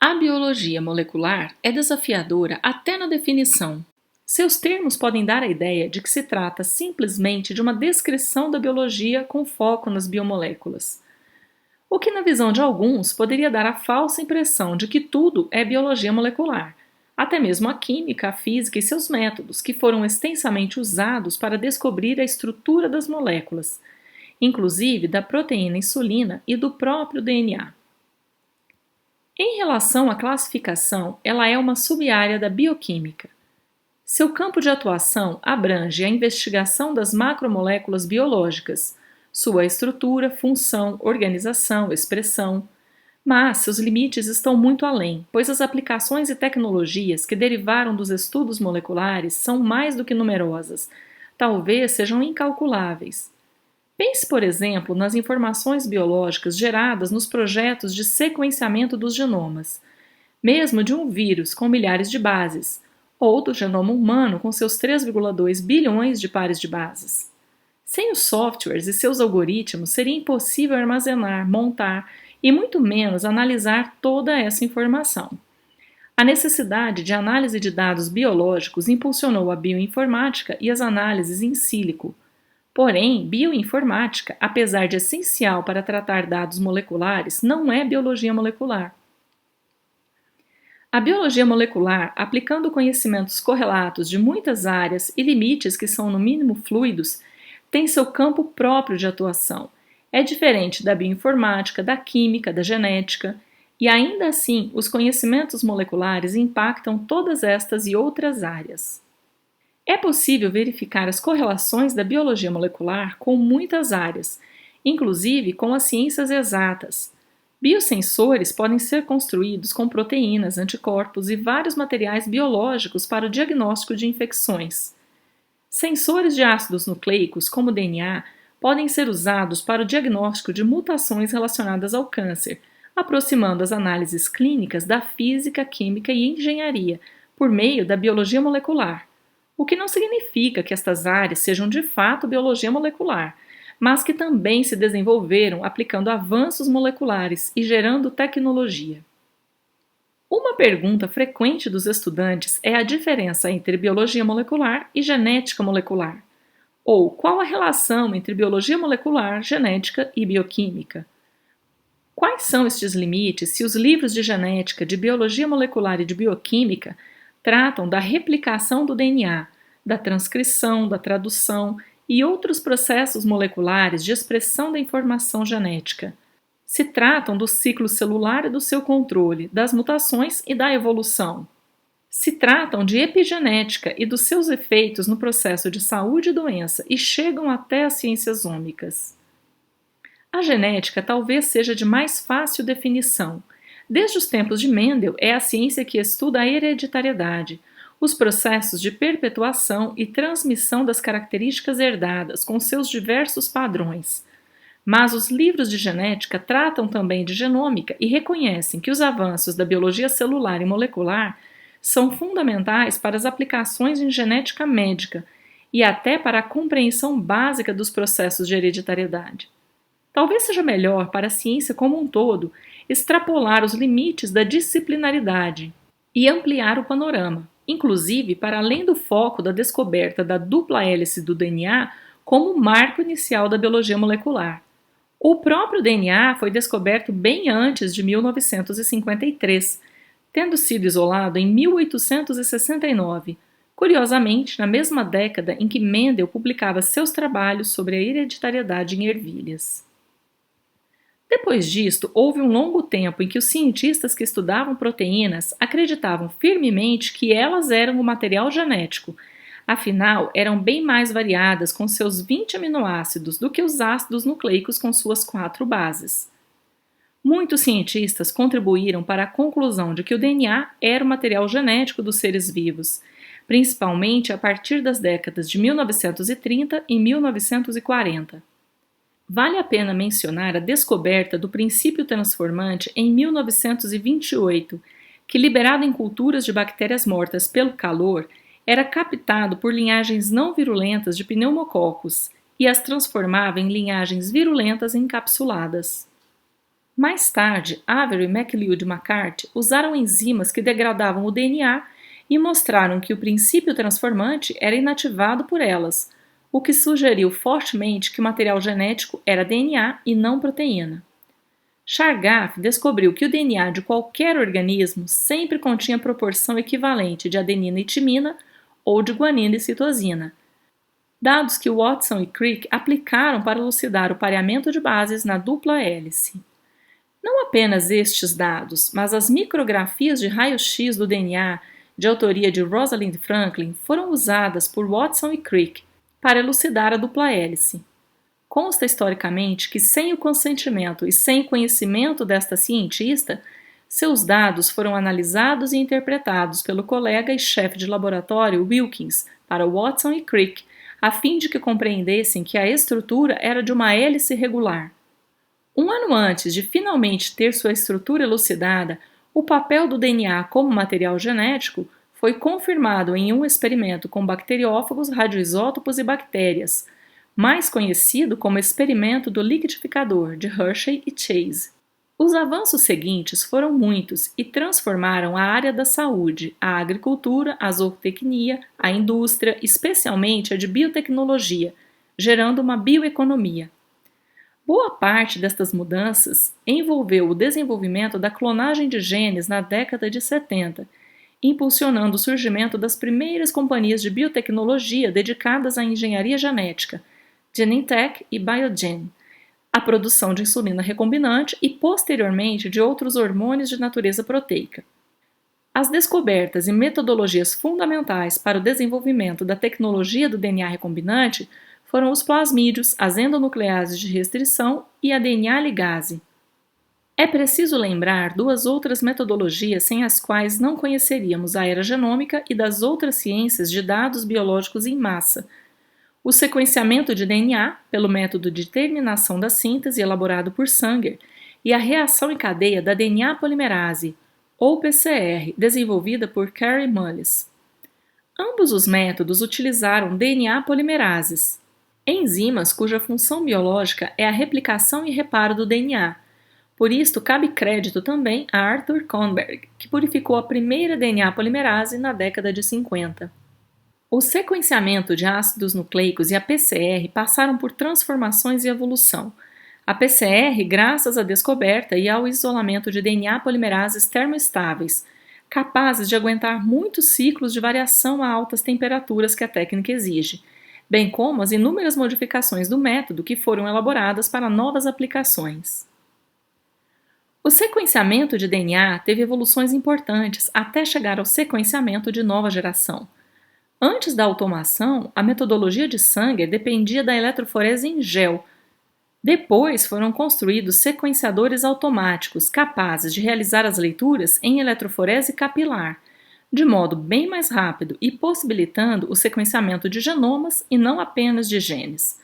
A biologia molecular é desafiadora até na definição. Seus termos podem dar a ideia de que se trata simplesmente de uma descrição da biologia com foco nas biomoléculas, o que, na visão de alguns, poderia dar a falsa impressão de que tudo é biologia molecular, até mesmo a química, a física e seus métodos, que foram extensamente usados para descobrir a estrutura das moléculas, inclusive da proteína insulina e do próprio DNA. Em relação à classificação, ela é uma sub-área da bioquímica. Seu campo de atuação abrange a investigação das macromoléculas biológicas, sua estrutura, função, organização, expressão. Mas seus limites estão muito além, pois as aplicações e tecnologias que derivaram dos estudos moleculares são mais do que numerosas, talvez sejam incalculáveis. Pense, por exemplo, nas informações biológicas geradas nos projetos de sequenciamento dos genomas, mesmo de um vírus com milhares de bases, ou do genoma humano com seus 3,2 bilhões de pares de bases. Sem os softwares e seus algoritmos, seria impossível armazenar, montar e muito menos analisar toda essa informação. A necessidade de análise de dados biológicos impulsionou a bioinformática e as análises in silico. Porém, bioinformática, apesar de essencial para tratar dados moleculares, não é biologia molecular. A biologia molecular, aplicando conhecimentos correlatos de muitas áreas e limites que são no mínimo fluidos, tem seu campo próprio de atuação. É diferente da bioinformática, da química, da genética, e ainda assim os conhecimentos moleculares impactam todas estas e outras áreas. É possível verificar as correlações da biologia molecular com muitas áreas, inclusive com as ciências exatas. Biosensores podem ser construídos com proteínas, anticorpos e vários materiais biológicos para o diagnóstico de infecções. Sensores de ácidos nucleicos, como o DNA, podem ser usados para o diagnóstico de mutações relacionadas ao câncer, aproximando as análises clínicas da física, química e engenharia por meio da biologia molecular. O que não significa que estas áreas sejam de fato biologia molecular, mas que também se desenvolveram aplicando avanços moleculares e gerando tecnologia. Uma pergunta frequente dos estudantes é a diferença entre biologia molecular e genética molecular, ou qual a relação entre biologia molecular, genética e bioquímica. Quais são estes limites se os livros de genética, de biologia molecular e de bioquímica tratam da replicação do DNA, da transcrição, da tradução e outros processos moleculares de expressão da informação genética? Se tratam do ciclo celular e do seu controle, das mutações e da evolução. Se tratam de epigenética e dos seus efeitos no processo de saúde e doença e chegam até as ciências ômicas. A genética talvez seja de mais fácil definição. Desde os tempos de Mendel, é a ciência que estuda a hereditariedade, os processos de perpetuação e transmissão das características herdadas com seus diversos padrões. Mas os livros de genética tratam também de genômica e reconhecem que os avanços da biologia celular e molecular são fundamentais para as aplicações em genética médica e até para a compreensão básica dos processos de hereditariedade. Talvez seja melhor para a ciência como um todo extrapolar os limites da disciplinaridade e ampliar o panorama, inclusive para além do foco da descoberta da dupla hélice do DNA como marco inicial da biologia molecular. O próprio DNA foi descoberto bem antes de 1953, tendo sido isolado em 1869, curiosamente na mesma década em que Mendel publicava seus trabalhos sobre a hereditariedade em ervilhas. Depois disto, houve um longo tempo em que os cientistas que estudavam proteínas acreditavam firmemente que elas eram o material genético, afinal eram bem mais variadas com seus 20 aminoácidos do que os ácidos nucleicos com suas 4 bases. Muitos cientistas contribuíram para a conclusão de que o DNA era o material genético dos seres vivos, principalmente a partir das décadas de 1930 e 1940. Vale a pena mencionar a descoberta do princípio transformante em 1928, que, liberado em culturas de bactérias mortas pelo calor, era captado por linhagens não virulentas de pneumococos e as transformava em linhagens virulentas encapsuladas. Mais tarde, Avery e MacLeod McCarthy usaram enzimas que degradavam o DNA e mostraram que o princípio transformante era inativado por elas, o que sugeriu fortemente que o material genético era DNA e não proteína. Chargaff descobriu que o DNA de qualquer organismo sempre continha proporção equivalente de adenina e timina ou de guanina e citosina, dados que Watson e Crick aplicaram para elucidar o pareamento de bases na dupla hélice. Não apenas estes dados, mas as micrografias de raio-x do DNA de autoria de Rosalind Franklin foram usadas por Watson e Crick para elucidar a dupla hélice. Consta historicamente que, sem o consentimento e sem conhecimento desta cientista, seus dados foram analisados e interpretados pelo colega e chefe de laboratório Wilkins para Watson e Crick, a fim de que compreendessem que a estrutura era de uma hélice regular. Um ano antes de finalmente ter sua estrutura elucidada, o papel do DNA como material genético foi confirmado em um experimento com bacteriófagos, radioisótopos e bactérias, mais conhecido como experimento do liquidificador de Hershey e Chase. Os avanços seguintes foram muitos e transformaram a área da saúde, a agricultura, a zootecnia, a indústria, especialmente a de biotecnologia, gerando uma bioeconomia. Boa parte destas mudanças envolveu o desenvolvimento da clonagem de genes na década de 70, impulsionando o surgimento das primeiras companhias de biotecnologia dedicadas à engenharia genética, Genentech e Biogen, a produção de insulina recombinante e, posteriormente, de outros hormônios de natureza proteica. As descobertas e metodologias fundamentais para o desenvolvimento da tecnologia do DNA recombinante foram os plasmídios, as endonucleases de restrição e a DNA ligase. É preciso lembrar duas outras metodologias sem as quais não conheceríamos a era genômica e das outras ciências de dados biológicos em massa. O sequenciamento de DNA, pelo método de terminação da síntese elaborado por Sanger, e a reação em cadeia da DNA polimerase, ou PCR, desenvolvida por Kary Mullis. Ambos os métodos utilizaram DNA polimerases, enzimas cuja função biológica é a replicação e reparo do DNA. Por isto, cabe crédito também a Arthur Kornberg, que purificou a primeira DNA polimerase na década de 50. O sequenciamento de ácidos nucleicos e a PCR passaram por transformações e evolução. A PCR, graças à descoberta e ao isolamento de DNA polimerases termoestáveis, capazes de aguentar muitos ciclos de variação a altas temperaturas que a técnica exige, bem como as inúmeras modificações do método que foram elaboradas para novas aplicações. O sequenciamento de DNA teve evoluções importantes até chegar ao sequenciamento de nova geração. Antes da automação, a metodologia de Sanger dependia da eletroforese em gel. Depois foram construídos sequenciadores automáticos capazes de realizar as leituras em eletroforese capilar, de modo bem mais rápido e possibilitando o sequenciamento de genomas e não apenas de genes.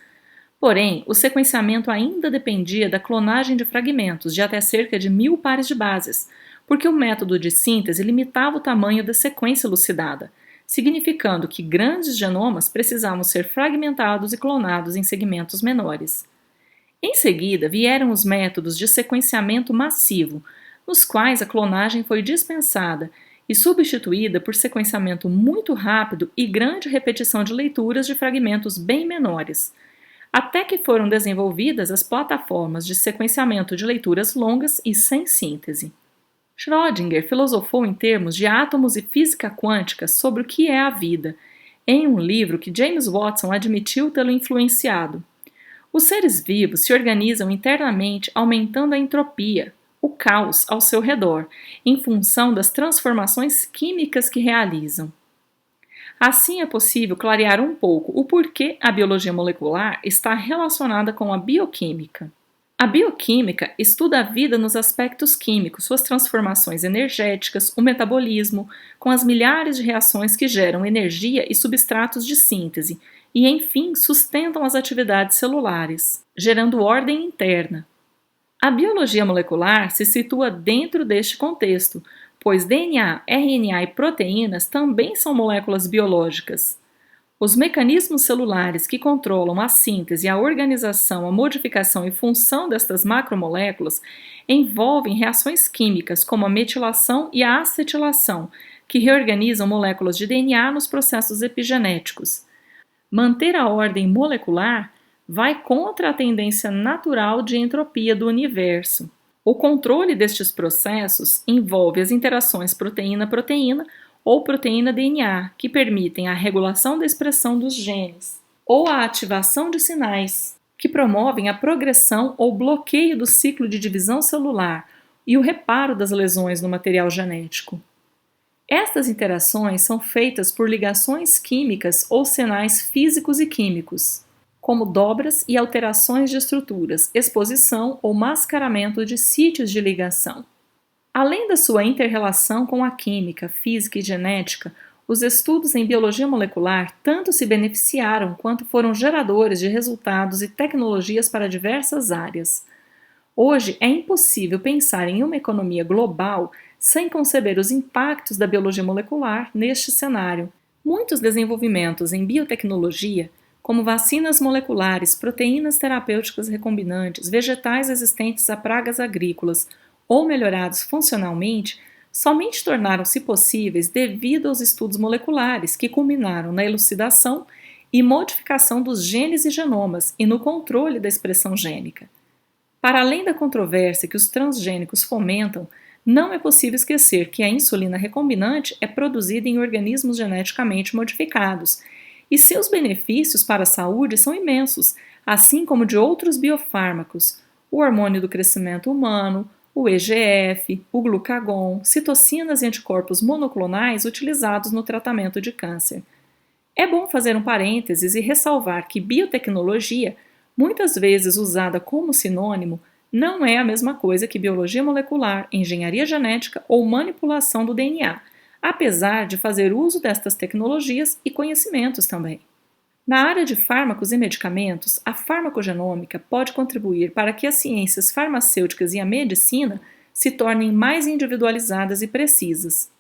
Porém, o sequenciamento ainda dependia da clonagem de fragmentos de até cerca de 1000 pares de bases, porque o método de síntese limitava o tamanho da sequência elucidada, significando que grandes genomas precisavam ser fragmentados e clonados em segmentos menores. Em seguida, vieram os métodos de sequenciamento massivo, nos quais a clonagem foi dispensada e substituída por sequenciamento muito rápido e grande repetição de leituras de fragmentos bem menores, até que foram desenvolvidas as plataformas de sequenciamento de leituras longas e sem síntese. Schrödinger filosofou em termos de átomos e física quântica sobre o que é a vida, em um livro que James Watson admitiu tê-lo influenciado. Os seres vivos se organizam internamente aumentando a entropia, o caos ao seu redor, em função das transformações químicas que realizam. Assim é possível clarear um pouco o porquê a biologia molecular está relacionada com a bioquímica. A bioquímica estuda a vida nos aspectos químicos, suas transformações energéticas, o metabolismo, com as milhares de reações que geram energia e substratos de síntese e, enfim, sustentam as atividades celulares, gerando ordem interna. A biologia molecular se situa dentro deste contexto, pois DNA, RNA e proteínas também são moléculas biológicas. Os mecanismos celulares que controlam a síntese, a organização, a modificação e função destas macromoléculas envolvem reações químicas como a metilação e a acetilação, que reorganizam moléculas de DNA nos processos epigenéticos. Manter a ordem molecular vai contra a tendência natural de entropia do universo. O controle destes processos envolve as interações proteína-proteína ou proteína-DNA, que permitem a regulação da expressão dos genes, ou a ativação de sinais, que promovem a progressão ou bloqueio do ciclo de divisão celular e o reparo das lesões no material genético. Estas interações são feitas por ligações químicas ou sinais físicos e químicos, como dobras e alterações de estruturas, exposição ou mascaramento de sítios de ligação. Além da sua inter-relação com a química, física e genética, os estudos em biologia molecular tanto se beneficiaram quanto foram geradores de resultados e tecnologias para diversas áreas. Hoje é impossível pensar em uma economia global sem conceber os impactos da biologia molecular neste cenário. Muitos desenvolvimentos em biotecnologia, como vacinas moleculares, proteínas terapêuticas recombinantes, vegetais resistentes a pragas agrícolas, ou melhorados funcionalmente, somente tornaram-se possíveis devido aos estudos moleculares que culminaram na elucidação e modificação dos genes e genomas e no controle da expressão gênica. Para além da controvérsia que os transgênicos fomentam, não é possível esquecer que a insulina recombinante é produzida em organismos geneticamente modificados e seus benefícios para a saúde são imensos, assim como de outros biofármacos, o hormônio do crescimento humano, o EGF, o glucagon, citocinas e anticorpos monoclonais utilizados no tratamento de câncer. É bom fazer um parênteses e ressalvar que biotecnologia, muitas vezes usada como sinônimo, não é a mesma coisa que biologia molecular, engenharia genética ou manipulação do DNA, apesar de fazer uso destas tecnologias e conhecimentos também. Na área de fármacos e medicamentos, a farmacogenômica pode contribuir para que as ciências farmacêuticas e a medicina se tornem mais individualizadas e precisas.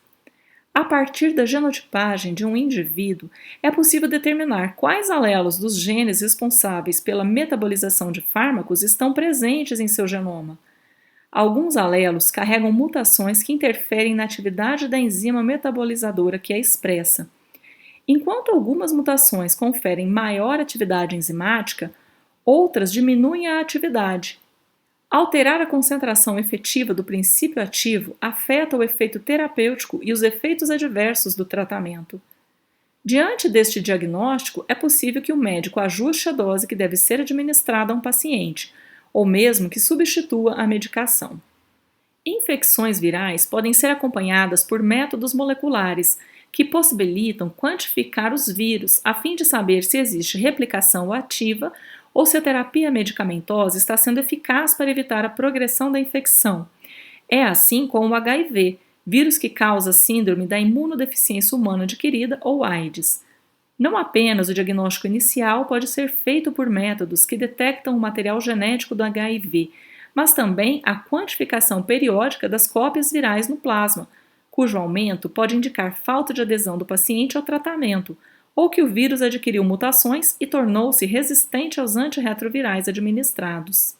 A partir da genotipagem de um indivíduo, é possível determinar quais alelos dos genes responsáveis pela metabolização de fármacos estão presentes em seu genoma. Alguns alelos carregam mutações que interferem na atividade da enzima metabolizadora que a expressa. Enquanto algumas mutações conferem maior atividade enzimática, outras diminuem a atividade. Alterar a concentração efetiva do princípio ativo afeta o efeito terapêutico e os efeitos adversos do tratamento. Diante deste diagnóstico, é possível que o médico ajuste a dose que deve ser administrada a um paciente, ou mesmo que substitua a medicação. Infecções virais podem ser acompanhadas por métodos moleculares, que possibilitam quantificar os vírus a fim de saber se existe replicação ativa ou se a terapia medicamentosa está sendo eficaz para evitar a progressão da infecção. É assim com o HIV, vírus que causa síndrome da imunodeficiência humana adquirida ou AIDS. Não apenas o diagnóstico inicial pode ser feito por métodos que detectam o material genético do HIV, mas também a quantificação periódica das cópias virais no plasma, cujo aumento pode indicar falta de adesão do paciente ao tratamento, ou que o vírus adquiriu mutações e tornou-se resistente aos antirretrovirais administrados.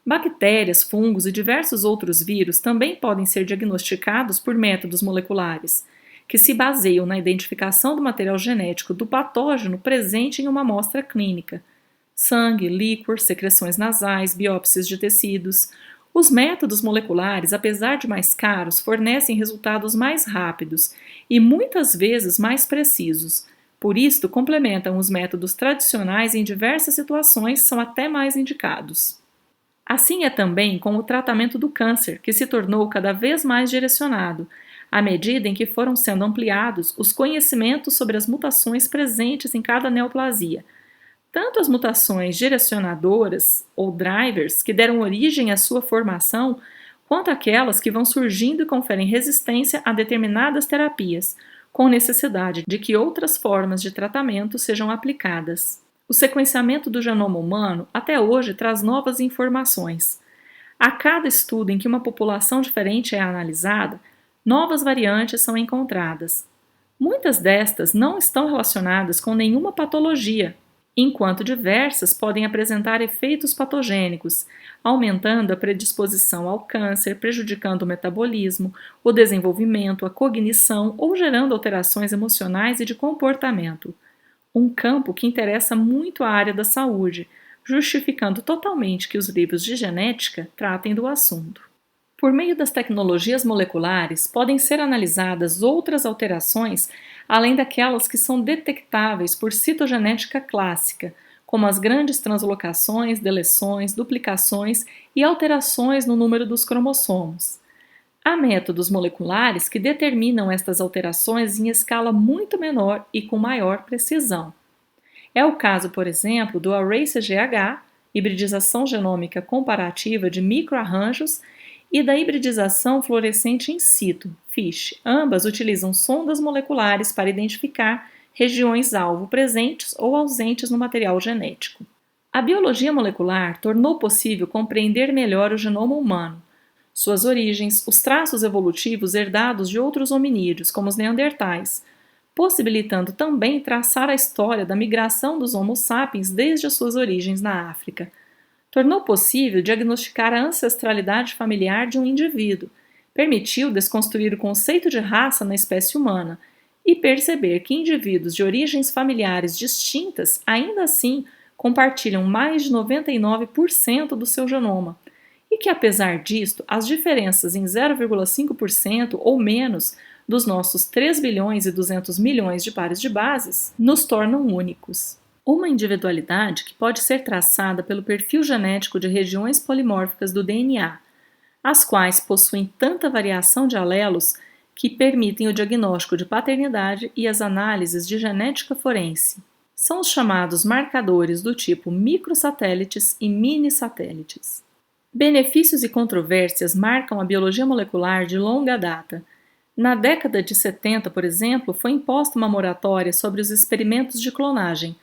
Bactérias, fungos e diversos outros vírus também podem ser diagnosticados por métodos moleculares, que se baseiam na identificação do material genético do patógeno presente em uma amostra clínica: sangue, líquor, secreções nasais, biópsias de tecidos. Os métodos moleculares, apesar de mais caros, fornecem resultados mais rápidos e muitas vezes mais precisos. Por isto, complementam os métodos tradicionais e em diversas situações são até mais indicados. Assim é também com o tratamento do câncer, que se tornou cada vez mais direcionado, à medida em que foram sendo ampliados os conhecimentos sobre as mutações presentes em cada neoplasia. Tanto as mutações direcionadoras ou drivers que deram origem à sua formação, quanto aquelas que vão surgindo e conferem resistência a determinadas terapias, com necessidade de que outras formas de tratamento sejam aplicadas. O sequenciamento do genoma humano até hoje traz novas informações. A cada estudo em que uma população diferente é analisada, novas variantes são encontradas. Muitas destas não estão relacionadas com nenhuma patologia, enquanto diversas podem apresentar efeitos patogênicos, aumentando a predisposição ao câncer, prejudicando o metabolismo, o desenvolvimento, a cognição ou gerando alterações emocionais e de comportamento. Um campo que interessa muito a área da saúde, justificando totalmente que os livros de genética tratem do assunto. Por meio das tecnologias moleculares, podem ser analisadas outras alterações além daquelas que são detectáveis por citogenética clássica, como as grandes translocações, deleções, duplicações e alterações no número dos cromossomos. Há métodos moleculares que determinam estas alterações em escala muito menor e com maior precisão. É o caso, por exemplo, do Array-CGH, hibridização genômica comparativa de microarranjos, e da hibridização fluorescente in situ, FISH. Ambas utilizam sondas moleculares para identificar regiões-alvo presentes ou ausentes no material genético. A biologia molecular tornou possível compreender melhor o genoma humano, suas origens, os traços evolutivos herdados de outros hominídeos, como os neandertais, possibilitando também traçar a história da migração dos Homo sapiens desde as suas origens na África. Tornou possível diagnosticar a ancestralidade familiar de um indivíduo, permitiu desconstruir o conceito de raça na espécie humana e perceber que indivíduos de origens familiares distintas ainda assim compartilham mais de 99% do seu genoma, e que, apesar disto, as diferenças em 0,5% ou menos dos nossos 3 bilhões e 200 milhões de pares de bases nos tornam únicos. Uma individualidade que pode ser traçada pelo perfil genético de regiões polimórficas do DNA, as quais possuem tanta variação de alelos que permitem o diagnóstico de paternidade e as análises de genética forense. São os chamados marcadores do tipo microsatélites e mini-satélites. Benefícios e controvérsias marcam a biologia molecular de longa data. Na década de 70, por exemplo, foi imposta uma moratória sobre os experimentos de clonagem,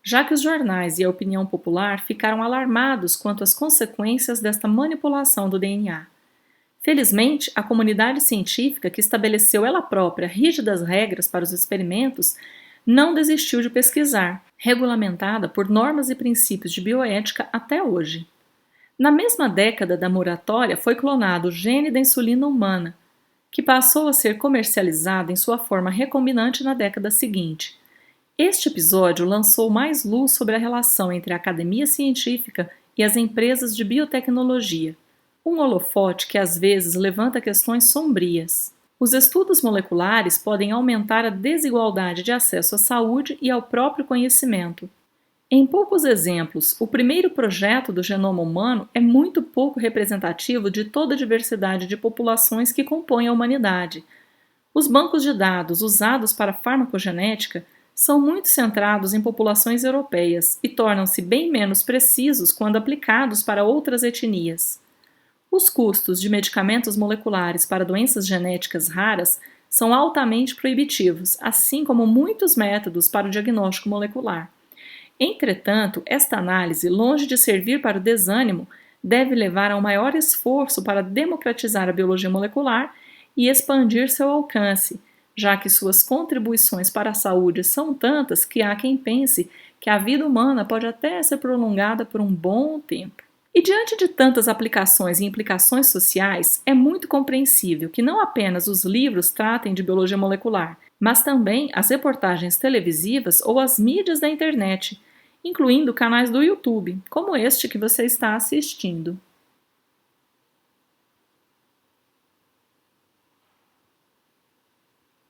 já que os jornais e a opinião popular ficaram alarmados quanto às consequências desta manipulação do DNA. Felizmente, a comunidade científica, que estabeleceu ela própria rígidas regras para os experimentos, não desistiu de pesquisar, regulamentada por normas e princípios de bioética até hoje. Na mesma década da moratória foi clonado o gene da insulina humana, que passou a ser comercializado em sua forma recombinante na década seguinte. Este episódio lançou mais luz sobre a relação entre a academia científica e as empresas de biotecnologia, um holofote que às vezes levanta questões sombrias. Os estudos moleculares podem aumentar a desigualdade de acesso à saúde e ao próprio conhecimento. Em poucos exemplos, o primeiro projeto do genoma humano é muito pouco representativo de toda a diversidade de populações que compõem a humanidade. Os bancos de dados usados para farmacogenética são muito centrados em populações europeias e tornam-se bem menos precisos quando aplicados para outras etnias. Os custos de medicamentos moleculares para doenças genéticas raras são altamente proibitivos, assim como muitos métodos para o diagnóstico molecular. Entretanto, esta análise, longe de servir para o desânimo, deve levar a um maior esforço para democratizar a biologia molecular e expandir seu alcance, já que suas contribuições para a saúde são tantas que há quem pense que a vida humana pode até ser prolongada por um bom tempo. E diante de tantas aplicações e implicações sociais, é muito compreensível que não apenas os livros tratem de biologia molecular, mas também as reportagens televisivas ou as mídias da internet, incluindo canais do YouTube, como este que você está assistindo.